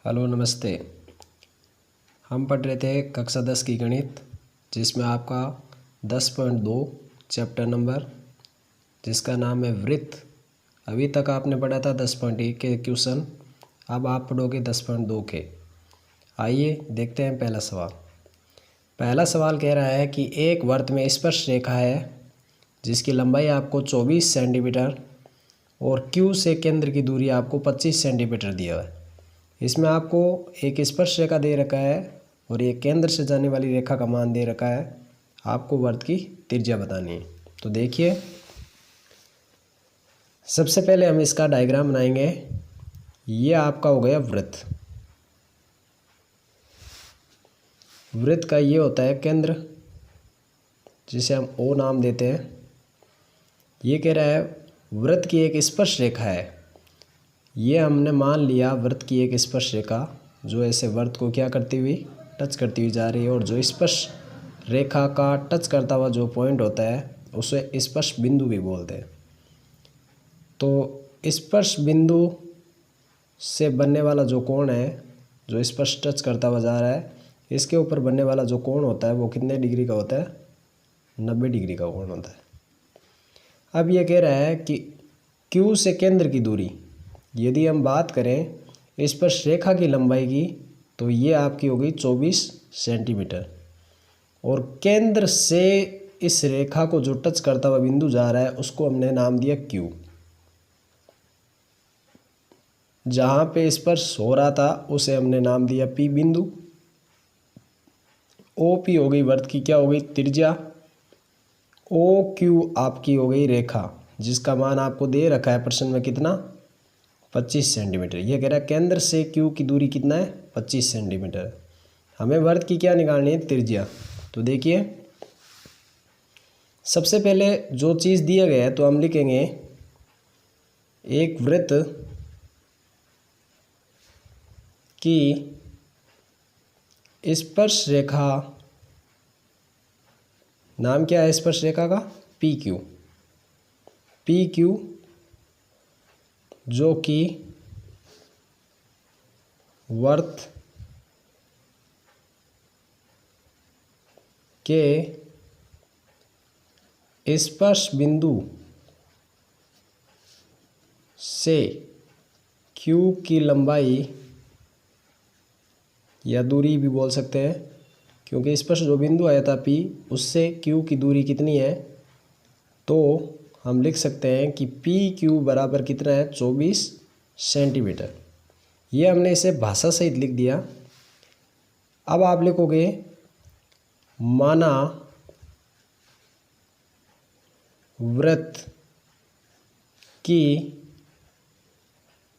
Hello नमस्ते। हम पढ़ रहे थे कक्षा 10 की गणित, जिसमें आपका 10.2 चैप्टर नंबर जिसका नाम है वृत्त। अभी तक आपने पढ़ा था 10.1 के क्वेश्चन, अब आप पढ़ोगे 10.2 के। आइए देखते हैं पहला सवाल। पहला सवाल कह रहा है कि एक वृत्त में स्पर्श रेखा है जिसकी लंबाई आपको 24 सेंटीमीटर और क्यू से केंद्र की दूरी आपको 25 सेंटीमीटर दिया है। इसमें आपको एक स्पर्श रेखा दे रखा है और एक केंद्र से जाने वाली रेखा का मान दे रखा है। आपको वृत्त की त्रिज्या बतानी है। तो देखिए, सबसे पहले हम इसका डायग्राम बनाएंगे। ये आपका हो गया वृत्त। वृत्त का ये होता है केंद्र, जिसे हम ओ नाम देते हैं। ये कह रहा है वृत्त की एक स्पर्श रेखा है। ये हमने मान लिया वृत्त की एक स्पर्श रेखा जो ऐसे वृत्त को क्या करती हुई टच करती हुई जा रही है, और जो स्पर्श रेखा का टच करता हुआ जो पॉइंट होता है उसे स्पर्श बिंदु भी बोलते हैं। तो स्पर्श बिंदु से बनने वाला जो कोण है, जो स्पर्श टच करता हुआ जा रहा है, इसके ऊपर बनने वाला जो कोण होता है वो कितने डिग्री का होता है? 90 डिग्री का कोण होता है। अब ये कह रहा है कि क्यू से केंद्र की दूरी, यदि हम बात करें स्पर्श रेखा की लंबाई की, तो ये आपकी हो गई 24 सेंटीमीटर, और केंद्र से इस रेखा को जो टच करता हुआ बिंदु जा रहा है उसको हमने नाम दिया क्यू। जहाँ पे स्पर्श हो रहा था उसे हमने नाम दिया पी बिंदु। ओ पी हो गई वृत्त की क्या हो गई? त्रिज्या। ओ क्यू आपकी हो गई रेखा, जिसका मान आपको दे रखा है प्रश्न में कितना? 25 सेंटीमीटर। ये कह रहा है केंद्र से क्यू की दूरी कितना है? 25 सेंटीमीटर। हमें वृत्त की क्या निकालनी है? त्रिज्या। तो देखिए, सबसे पहले जो चीज़ दिया गया है तो हम लिखेंगे एक वृत्त की स्पर्श रेखा, नाम क्या है स्पर्श रेखा का? P Q. पी क्यू जो कि वृत्त के स्पर्श बिंदु से क्यू की लंबाई या दूरी भी बोल सकते हैं, क्योंकि स्पर्श जो बिंदु आया था पी, उससे क्यू की दूरी कितनी है, तो हम लिख सकते हैं कि पी क्यू बराबर कितना है? 24 सेंटीमीटर। ये हमने इसे भाषा सहित लिख दिया। अब आप लिखोगे माना वृत्त की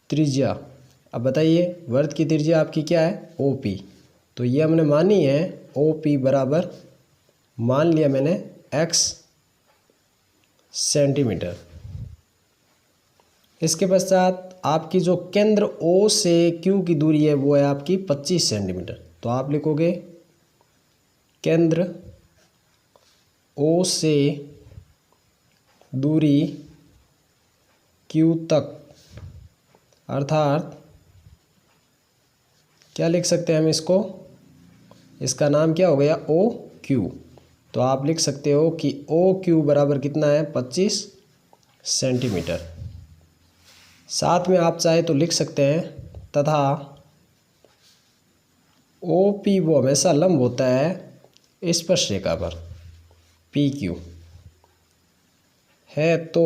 त्रिज्या। अब बताइए वृत्त की त्रिज्या आपकी क्या है? O P. तो ये हमने मानी है ओ पी बराबर, मान लिया मैंने एक्स सेंटीमीटर। इसके पश्चात आपकी जो केंद्र ओ से क्यू की दूरी है वो है आपकी 25 सेंटीमीटर। तो आप लिखोगे केंद्र ओ से दूरी क्यू तक, अर्थात क्या लिख सकते हैं हम इसको? इसका नाम क्या हो गया? O Q. तो आप लिख सकते हो कि ओ क्यू बराबर कितना है? 25 सेंटीमीटर। साथ में आप चाहे तो लिख सकते हैं तथा ओ पी वो हमेशा लंब होता है स्पर्श रेखा पर। पी क्यू है तो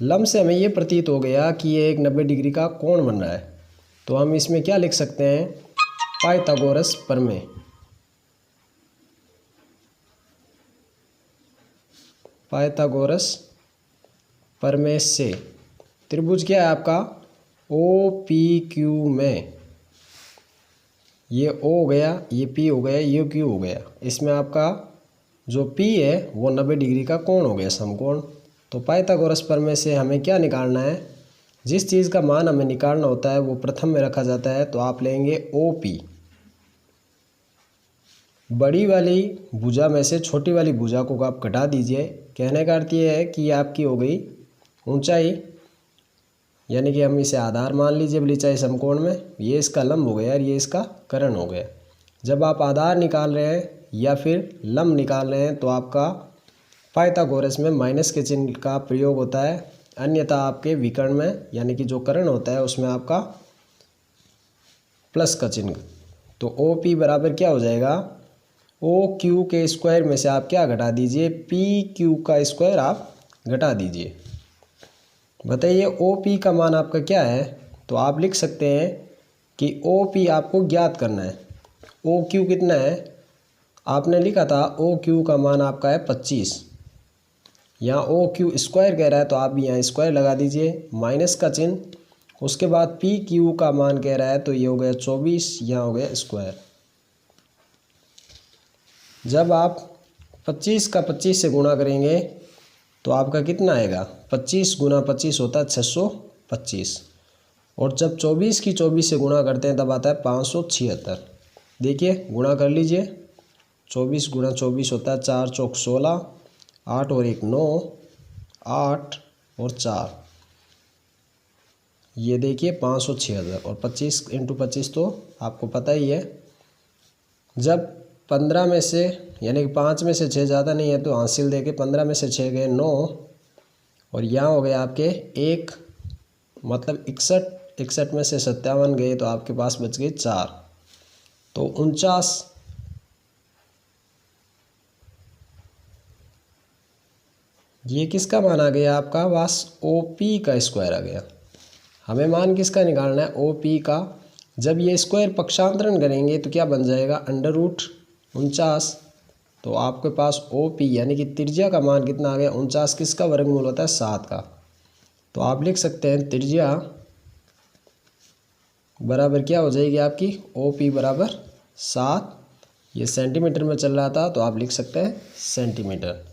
लंब से हमें ये प्रतीत हो गया कि ये एक 90 डिग्री का कोण बन रहा है। तो हम इसमें क्या लिख सकते हैं? पाइथागोरस प्रमेय। पाइथागोरस प्रमेय से त्रिभुज क्या है आपका? ओ पी क्यू में ये ओ हो गया, ये पी हो गया, ये क्यू हो गया। इसमें आपका जो पी है वो 90 डिग्री का कोण हो गया, समकोण। तो पाइथागोरस प्रमेय से हमें क्या निकालना है? जिस चीज़ का मान हमें निकालना होता है वो प्रथम में रखा जाता है। तो आप लेंगे ओ पी, बड़ी वाली भुजा में से छोटी वाली भुजा को आप घटा दीजिए। कहने का अर्थ ये है कि आपकी हो गई ऊंचाई यानी कि हम इसे आधार मान लीजिए बलीचाई समकोण में। ये इसका लंब हो गया और ये इसका कर्ण हो गया। जब आप आधार निकाल रहे हैं या फिर लंब निकाल रहे हैं तो आपका पाइथागोरस में माइनस के चिन्ह का प्रयोग होता है, अन्यथा आपके विकर्ण में यानी कि जो कर्ण होता है उसमें आपका प्लस का चिन्ह। तो ओ पी बराबर क्या हो जाएगा, ओ क्यू के स्क्वायर में से आप क्या घटा दीजिए, पी क्यू का स्क्वायर आप घटा दीजिए। बताइए ओ पी का मान आपका क्या है। तो आप लिख सकते हैं कि ओ पी आपको ज्ञात करना है। ओ क्यू कितना है, आपने लिखा था ओ क्यू का मान आपका है 25। यहाँ ओ क्यू स्क्वायर कह रहा है तो आप भी यहाँ स्क्वायर लगा दीजिए, माइनस का चिन्ह। उसके बाद पी क्यू का मान कह रहा है तो ये हो गया 24, यहाँ हो गया स्क्वायर। जब आप 25 का 25 से गुणा करेंगे तो आपका कितना आएगा, 25 गुना 25 होता है 625। और जब 24 की 24 से गुणा करते हैं तब आता है 576। देखिए गुणा कर लीजिए, 24 गुना 24 होता है 4 चौक 16, 8 और 1 9, 8 और 4, ये देखिए 576। और 25 इंटू 25 तो आपको पता ही है। जब 15 में से यानी कि 5 में से 6 ज़्यादा नहीं है तो हासिल देके 15 में से 6 गए 9, और यहाँ हो गए आपके 1, मतलब 61, 61 में से 57 गए तो आपके पास बच गए 4, तो 49। ये किसका मान आ गया आपका, बस ओ पी का स्क्वायर आ गया। हमें मान किसका निकालना है, ओ पी का। जब ये स्क्वायर पक्षांतरण करेंगे तो क्या बन जाएगा, √49। तो आपके पास ओ पी यानी कि त्रिज्या का मान कितना आ गया, 49 किसका वर्गमूल होता है, 7 का। तो आप लिख सकते हैं त्रिज्या बराबर क्या हो जाएगी आपकी, ओ पी बराबर 7। ये सेंटीमीटर में चल रहा था तो आप लिख सकते हैं सेंटीमीटर।